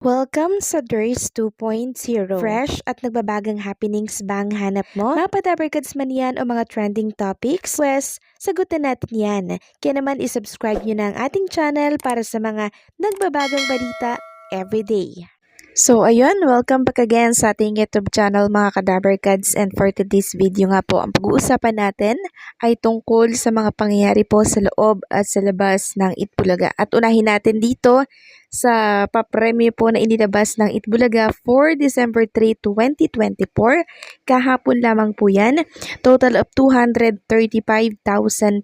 Welcome sa DRS 2.0. Fresh at nagbabagang happenings bang hanap mo? Mga padabarkads man yan o mga trending topics? Pwes, sagutin natin yan. Kaya naman isubscribe nyo na ang ating channel para sa mga nagbabagang balita everyday. So ayun, welcome back again sa ating YouTube channel mga kadabarkads, and for today's video nga po, ang pag-uusapan natin ay tungkol sa mga pangyayari po sa loob at sa labas ng Itbulaga. At unahin natin dito sa papremyo po na inilabas ng Itbulaga for December 3, 2024. Kahapon lamang po yan, total of 235,000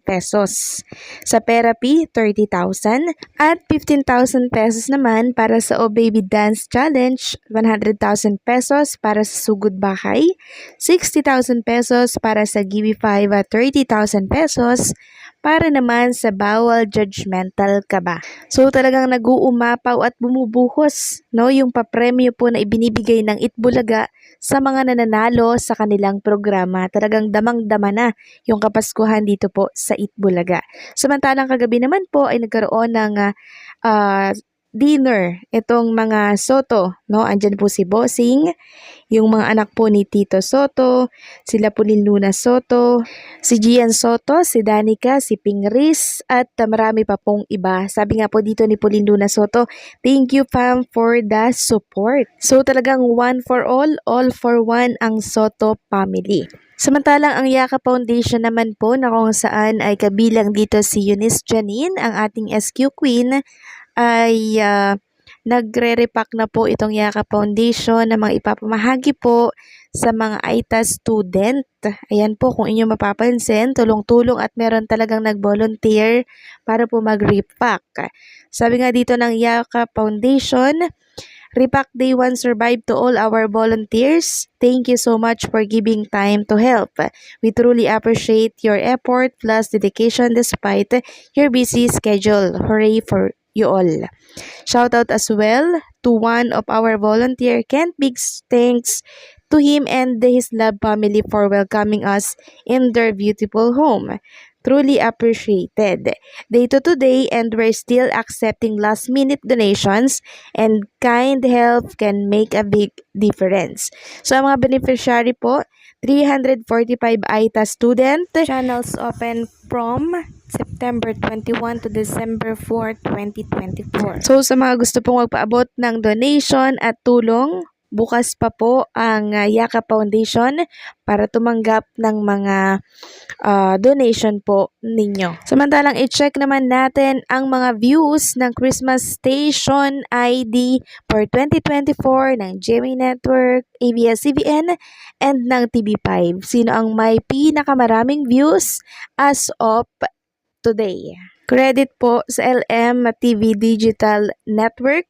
pesos. Sa therapy, 30,000 at 15,000 pesos naman para sa O Baby Dance Challenge, 100,000 pesos para sa Sugod Bahay, 60,000 pesos para sa Gimme 5 at 30,000 pesos para naman sa Bawal Judgmental Ka Ba. So talagang nag-uumapaw at bumubuhos yung papremyo po na ibinibigay ng Itbulaga sa mga nananalo sa kanilang programa. Talagang damang-dama na yung Kapaskuhan dito po sa Itbulaga. Samantalang kagabi naman po ay nagkaroon ng dinner itong mga Soto, Andyan po si Bossing, yung mga anak po ni Tito Soto, sila po ni Luna Soto, si Gian Soto, si Danica, si Pingris, at marami pa pong iba. Sabi nga po dito ni Pauline Luna Soto, thank you fam for the support. So talagang one for all for one ang Soto family. Samantalang ang Yaka Foundation naman po na kung saan ay kabilang dito si Eunice Janine, ang ating SQ Queen, ay nagre-repack na po itong Yaka Foundation na mga ipapamahagi po sa mga AITA student. Ayan po, kung inyo mapapansin, tulong-tulong at meron talagang nag-volunteer para po mag-repack. Sabi nga dito ng Yaka Foundation, Repack Day 1 survived to all our volunteers. Thank you so much for giving time to help. We truly appreciate your effort plus dedication despite your busy schedule. Hooray for you all. Shout out as well to one of our volunteer, Kent. Big thanks to him and his love family for welcoming us in their beautiful home. Truly appreciated. Day to day, and we're still accepting last minute donations, and kind help can make a big difference. So ang mga beneficiary po, 345 AITA student, channels open from September 21 to December 4, 2024. So sa mga gusto pong magpaabot ng donation at tulong, bukas pa po ang Yaka Foundation para tumanggap ng mga donation po ninyo. Samantalang i-check naman natin ang mga views ng Christmas Station ID for 2024 ng GMA Network, ABS-CBN, and ng TV5. Sino ang may pinakamaraming views as of today? Credit po sa LM TV Digital Network.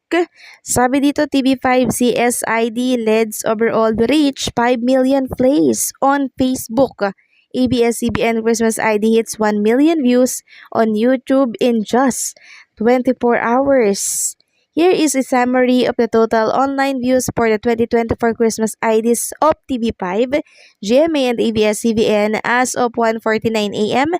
Sabi dito, TV5 CSID leads overall reach 5 million plays on Facebook. ABS-CBN Christmas ID hits 1 million views on YouTube in just 24 hours. Here is a summary of the total online views for the 2024 Christmas IDs of TV5, GMA, and ABS-CBN as of 1:49 AM,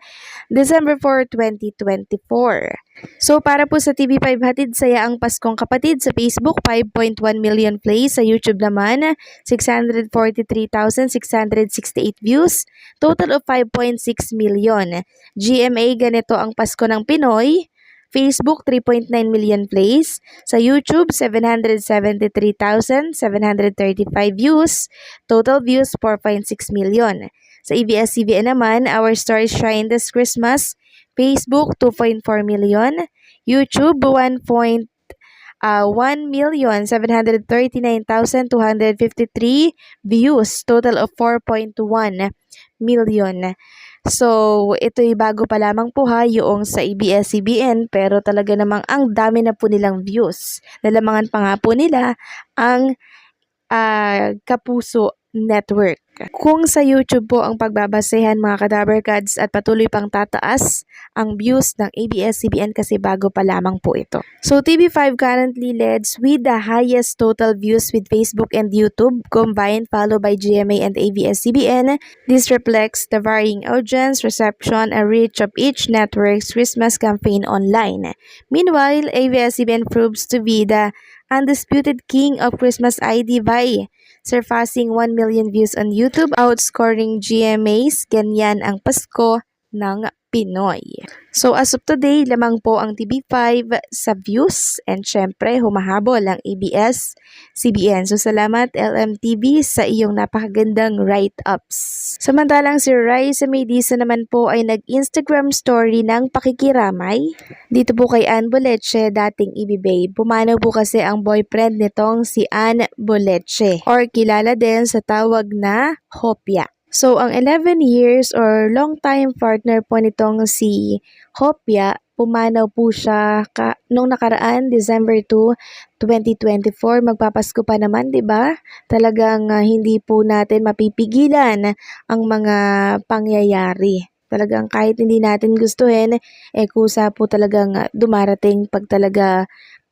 December 4, 2024. So para po sa TV5, hatid saya ang Paskong Kapatid sa Facebook, 5.1 million plays. Sa YouTube naman, 643,668 views, total of 5.6 million. GMA, ganito ang Pasko ng Pinoy. Facebook, 3.9 million plays. Sa YouTube, 773,735 views. Total views, 4.6 million. Sa ABS-CBN naman, Our Story Shine This Christmas. Facebook, 2.4 million. YouTube, 1,739,253 views. Total of 4.1 million. So, ito'y bago pa lamang po yung sa ABS-CBN, pero talaga namang ang dami na po nilang views. Nalamangan pa nga po nila ang Kapuso Network. Kung sa YouTube po ang pagbabasehan mga kadabarkads, at patuloy pang tataas ang views ng ABS-CBN kasi bago pa lamang po ito. So TV5 currently leads with the highest total views with Facebook and YouTube combined, followed by GMA and ABS-CBN. This reflects the varying audience, reception, and reach of each network's Christmas campaign online. Meanwhile, ABS-CBN proves to be the undisputed king of Christmas ID by surpassing 1 million views on YouTube, outscoring GMAs, ganyan ang Pasko ng Pinoy. So as of today, lamang po ang TV5 sa views and syempre humahabol ang ABS-CBN. So salamat LMTV sa iyong napakagandang write-ups. Samantalang si Raisa Mendisa naman po ay nag-Instagram story ng pakikiramay dito po kay Ann Boleche, dating EB-Babe. Pumanaw po kasi ang boyfriend nitong si Ann Boleche or kilala din sa tawag na Hopia. So, ang 11 years or long time partner po nitong si Hopia, pumanaw po siya nung nakaraan, December 2, 2024. Magpapasko pa naman, di ba? Talagang hindi po natin mapipigilan ang mga pangyayari. Talagang kahit hindi natin gustuhin, kusa po talagang dumarating pag talaga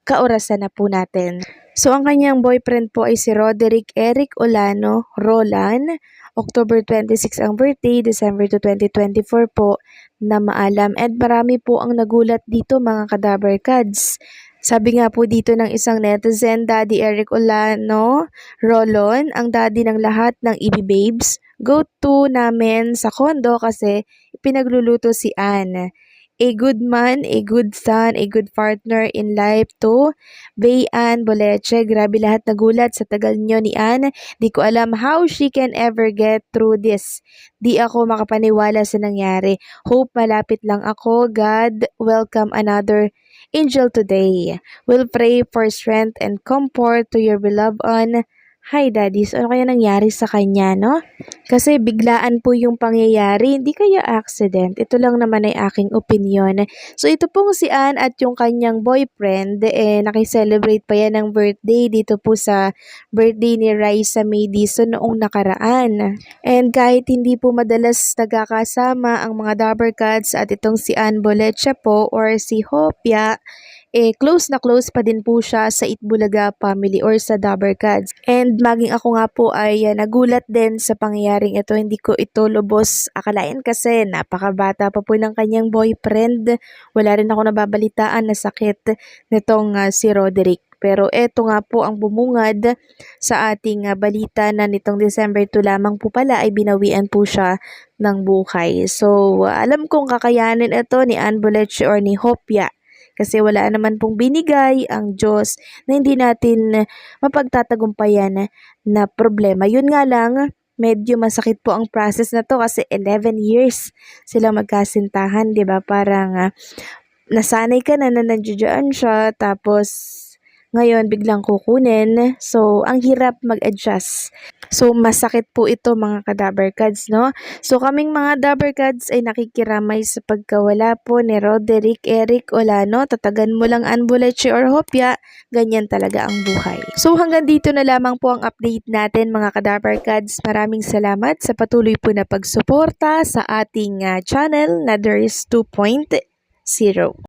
kaorasan na po natin. So, ang kanyang boyfriend po ay si Roderick Eric Olano Roland. October 26 ang birthday, December 2, 2024 po na maalam. And marami po ang nagulat dito mga Kadaber Kads. Sabi nga po dito ng isang netizen, Daddy Eric Olano Rolon, ang daddy ng lahat ng EB-Babes. Go to namin sa kondo kasi pinagluluto si Ann. A good man, a good son, a good partner in life to Ann Boleche. Grabe lahat nagulat sa tagal nyo ni Ann. Di ko alam how she can ever get through this. Di ako makapaniwala sa nangyari. Hope malapit lang ako. God, welcome another angel today. We'll pray for strength and comfort to your beloved one. Hi Daddy, so ano kaya nangyari sa kanya, no? Kasi biglaan po yung pangyayari, hindi kaya accident. Ito lang naman ay aking opinion. So ito pong si Ann at yung kanyang boyfriend, nakiselebrate pa yan ng birthday dito po sa birthday ni Raisa Mendisa noong nakaraan. And kahit hindi po madalas nagkakasama ang mga Dabber Cats at itong si Ann Boleche po or si Hopia, close na close pa din po siya sa Itbulaga family or sa Dabber Cats. And maging ako nga po ay nagulat din sa pangyayaring ito. Hindi ko ito lubos akalain kasi napakabata pa po ng kanyang boyfriend. Wala rin ako nababalitaan na sakit nitong si Roderick. Pero eto nga po ang bumungad sa ating balita na nitong December 2 lamang po pala ay binawian po siya ng buhay. So alam kong kakayanin ito ni Ann Boleche or ni Hopia. Kasi wala naman pong binigay ang Diyos na hindi natin mapagtatagumpayan na problema. Yun nga lang, medyo masakit po ang process na to kasi 11 years sila magkasintahan, 'di ba? Parang nasanay ka na nandiyan siya tapos ngayon biglang kukunin. So, ang hirap mag-adjust. So, masakit po ito mga Kadaber Kads, no? So, kaming mga Dabber Kads ay nakikiramay sa pagkawala po ni Roderick Eric Olano. Tatagan mo lang Ann Boleche or Hopia, ganyan talaga ang buhay. So, hanggang dito na lamang po ang update natin mga Kadaber Kads. Maraming salamat sa patuloy po na pagsuporta sa ating channel na There is 2.0.